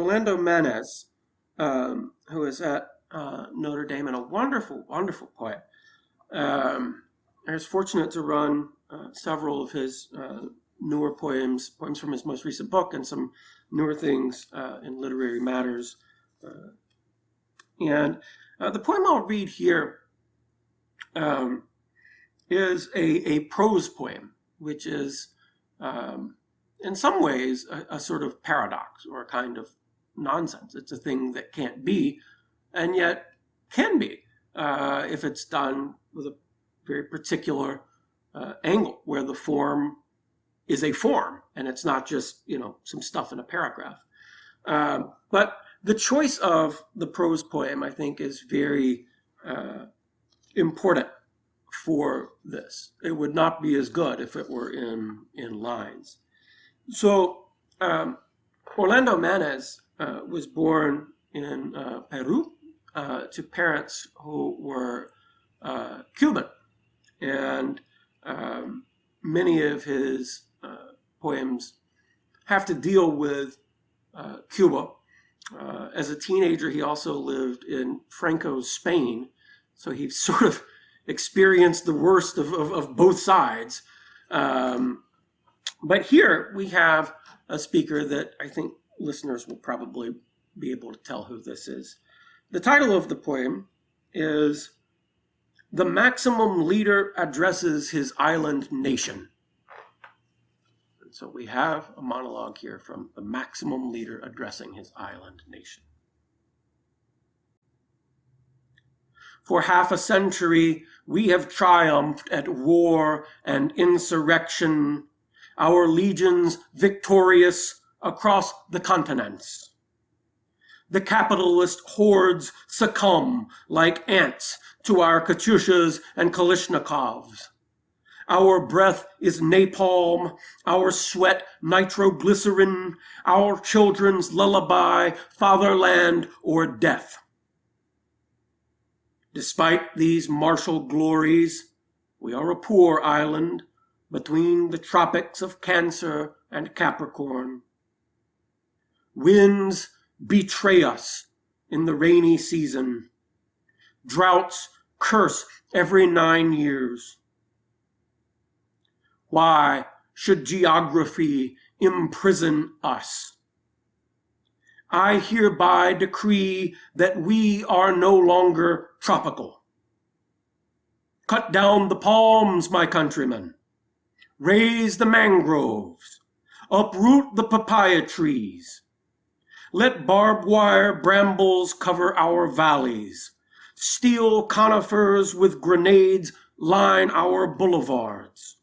Orlando Manes, who is at Notre Dame and a wonderful, wonderful poet. I was fortunate to run several of his newer poems from his most recent book, and some newer things in Literary Matters. And the poem I'll read here is a prose poem, which is in some ways a sort of paradox or a kind of nonsense. It's a thing that can't be, and yet can be if it's done with a very particular angle, where the form is a form and it's not just, some stuff in a paragraph. But the choice of the prose poem, I think, is very important for this. It would not be as good if it were in lines. So Orlando Manes was born in Peru to parents who were Cuban, and many of his poems have to deal with Cuba. As a teenager, he also lived in Franco's Spain, so he sort of experienced the worst of both sides. But here we have a speaker that I think listeners will probably be able to tell who this is. The title of the poem is "The Maximum Leader Addresses His Island Nation." And so we have a monologue here from the maximum leader addressing his island nation. For half a century, we have triumphed at war and insurrection, our legions victorious across the continents. The capitalist hordes succumb like ants to our Katyushas and Kalashnikovs. Our breath is napalm, our sweat nitroglycerin, our children's lullaby, fatherland or death. Despite these martial glories, we are a poor island between the tropics of Cancer and Capricorn. Winds betray us in the rainy season. Droughts curse every 9 years. Why should geography imprison us? I hereby decree that we are no longer tropical. Cut down the palms, my countrymen. Raise the mangroves. Uproot the papaya trees. Let barbed wire brambles cover our valleys. Steel conifers with grenades line our boulevards.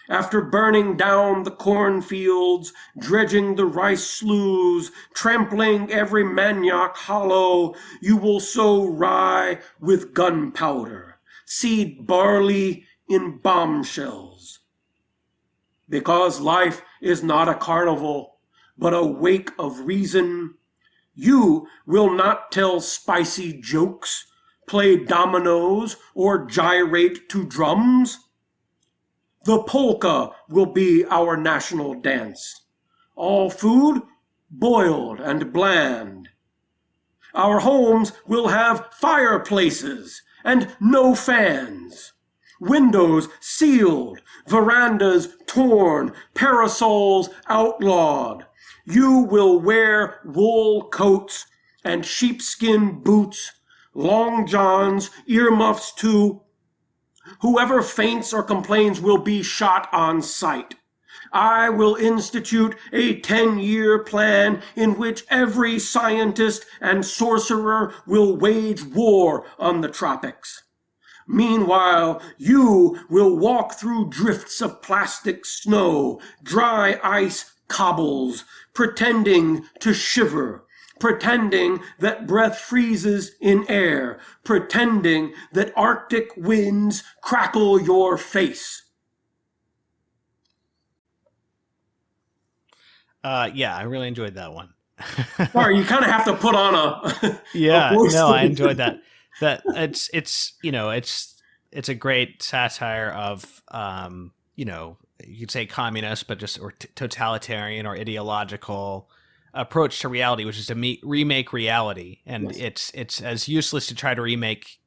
After burning down the cornfields, dredging the rice sloughs, trampling every manioc hollow, you will sow rye with gunpowder, seed barley in bombshells. Because life is not a carnival, but a wake of reason, you will not tell spicy jokes, play dominoes, or gyrate to drums. The polka will be our national dance. All food, boiled and bland. Our homes will have fireplaces and no fans. Windows sealed, verandas torn, parasols outlawed. You will wear wool coats and sheepskin boots, long johns, earmuffs too. Whoever faints or complains will be shot on sight. I will institute a 10-year plan in which every scientist and sorcerer will wage war on the tropics. Meanwhile, you will walk through drifts of plastic snow, dry ice cobbles, pretending to shiver, pretending that breath freezes in air, pretending that Arctic winds crackle your face. Yeah, I really enjoyed that one. Sorry, you kind of have to put on a yeah. A voice No, I thing. enjoyed that. That it's a great satire of you could say communist, but just or totalitarian or ideological approach to reality, which is to remake reality, and Yes. it's as useless to try to remake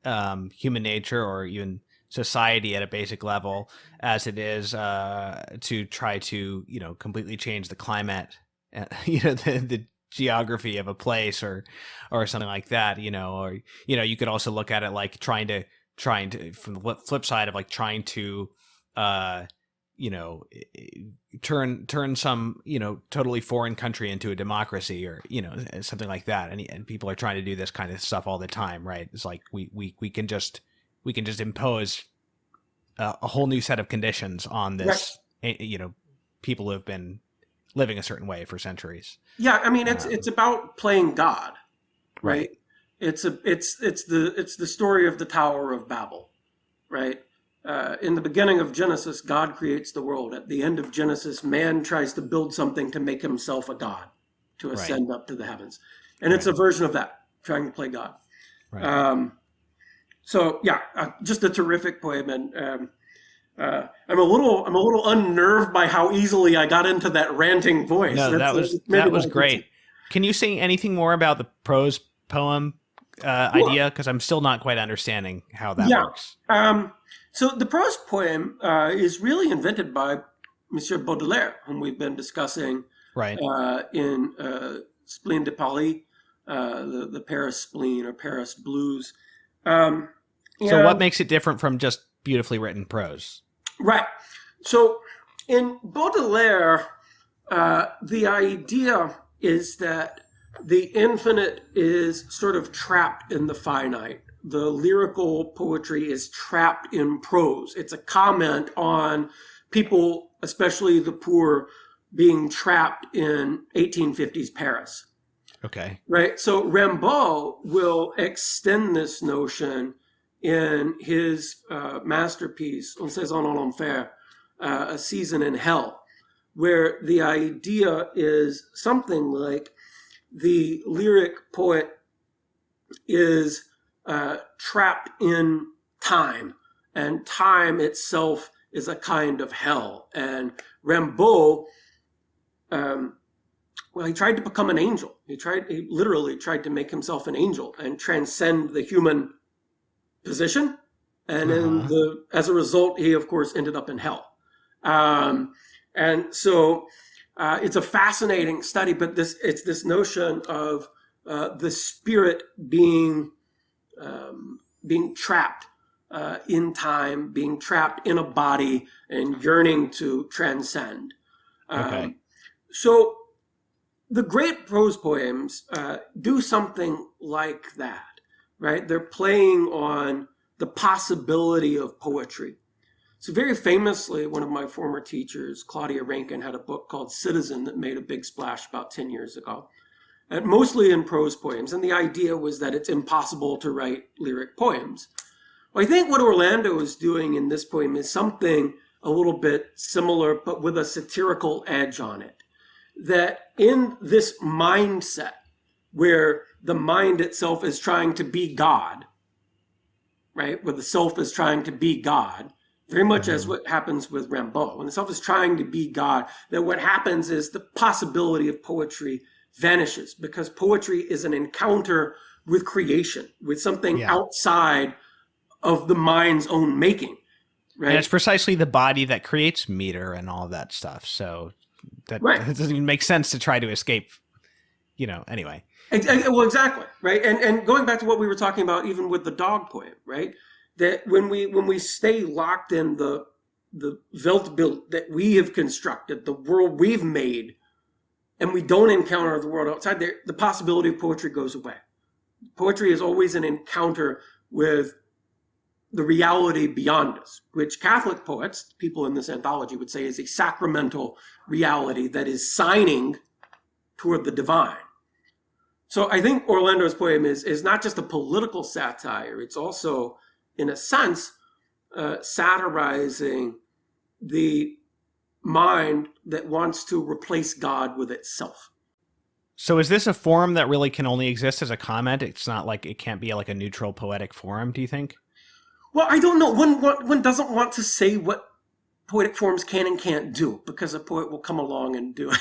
human nature or even society at a basic level as it is to try to completely change the climate, the geography of a place or something like that, or you could also look at it like trying to from the flip side of like trying to uh turn some totally foreign country into a democracy, or something like that, and people are trying to do this kind of stuff all the time, right? It's like we can just impose a whole new set of conditions on Right. this people who have been living a certain way for centuries. Yeah, I mean it's about playing God, right? Right. It's the story of the Tower of Babel, right? In the beginning of Genesis, God creates the world. At the end of Genesis, man tries to build something to make himself a god, to Right. ascend up to the heavens, and it's a version of that, trying to play God. Right. So yeah, just a terrific poem, and I'm a little unnerved by how easily I got into that ranting voice. No, That's maybe that was not a good great. thing. Can you say anything more about the prose poem Well, idea? Because I'm still not quite understanding how that yeah. works. So the prose poem is really invented by Monsieur Baudelaire, whom we've been discussing Right. in Spleen de Paris, the Paris Spleen or Paris Blues. Um, So what and makes it different from just beautifully written prose? right. So in Baudelaire, the idea is that the infinite is sort of trapped in the finite. The lyrical poetry is trapped in prose. It's a comment on people, especially the poor, being trapped in 1850s Paris. Okay. Right. So Rimbaud will extend this notion in his masterpiece, On Saison en Enfer, A Season in Hell, where the idea is something like the lyric poet is trapped in time, and time itself is a kind of hell. And Rimbaud, well, he tried to become an angel. He literally tried to make himself an angel and transcend the human position. And as a result, he of course ended up in hell. And so it's a fascinating study, but it's this notion of the spirit being trapped in time, being trapped in a body, and yearning to transcend. Okay. So the great prose poems do something like that, right? They're playing on the possibility of poetry. So very famously, one of my former teachers, Claudia Rankin, had a book called Citizen that made a big splash about 10 years ago, and mostly in prose poems. And the idea was that it's impossible to write lyric poems. Well, I think what Orlando is doing in this poem is something a little bit similar, but with a satirical edge on it. That in this mindset where the mind itself is trying to be God, right? Where the self is trying to be God, very much as what happens with Rimbaud. When the self is trying to be God, that what happens is the possibility of poetry vanishes, because poetry is an encounter with creation, with something outside of the mind's own making, right? And it's precisely the body that creates meter and all of that stuff. So that doesn't even make sense to try to escape, anyway. Well, exactly, right? And going back to what we were talking about, even with the dog poem, right? That when we stay locked in the Weltbild that we have constructed, the world we've made, and we don't encounter the world outside there, the possibility of poetry goes away. Poetry is always an encounter with the reality beyond us, which Catholic poets, people in this anthology, would say is a sacramental reality that is signing toward the divine. So I think Orlando's poem is not just a political satire, it's also, in a sense, satirizing the mind that wants to replace God with itself. So is this a form that really can only exist as a comment? It's not like it can't be like a neutral poetic form, do you think? Well, I don't know. One doesn't want to say what poetic forms can and can't do, because a poet will come along and do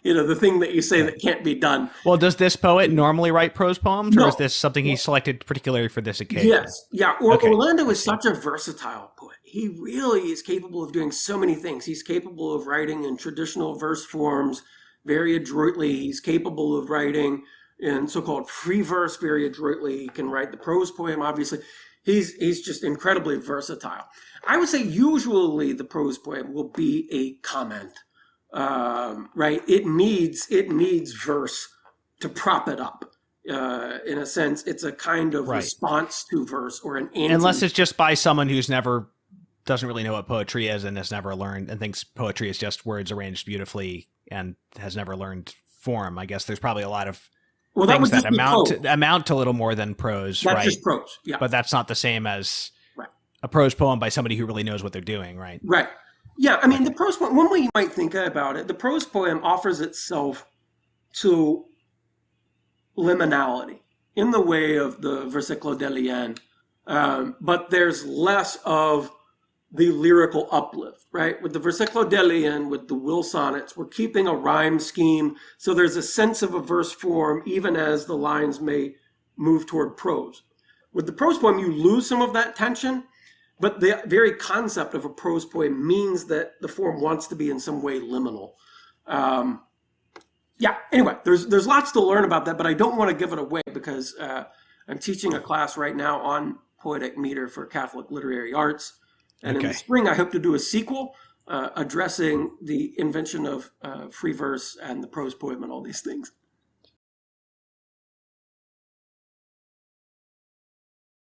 the thing that you say Okay. that can't be done. Well, does this poet normally write prose poems, or is No. this something he selected particularly for this occasion? Yes. Yeah. Okay, Orlando I is see. such a versatile poet. He really is capable of doing so many things. He's capable of writing in traditional verse forms very adroitly. He's capable of writing in so-called free verse very adroitly. He can write the prose poem, obviously. He's just incredibly versatile. I would say usually the prose poem will be a comment, right? It needs verse to prop it up. In a sense, it's a kind of Right. response to verse or an anti. Unless it's just by someone who's doesn't really know what poetry is and has never learned and thinks poetry is just words arranged beautifully and has never learned form. I guess there's probably a lot of things that amount to a little more than prose, That's right? just prose, yeah. But that's not the same as right. a prose poem by somebody who really knows what they're doing, right? Right. Yeah, I mean, the prose poem, one way you might think about it, the prose poem offers itself to liminality in the way of the verset claudelian, but there's less of the lyrical uplift, right? With the verset claudelian, with the will sonnets, we're keeping a rhyme scheme, so there's a sense of a verse form even as the lines may move toward prose. With the prose poem, you lose some of that tension, but the very concept of a prose poem means that the form wants to be in some way liminal. Yeah, anyway, there's lots to learn about that, but I don't want to give it away because I'm teaching a class right now on poetic meter for Catholic literary arts. And in the spring, I hope to do a sequel addressing the invention of free verse and the prose poem and all these things.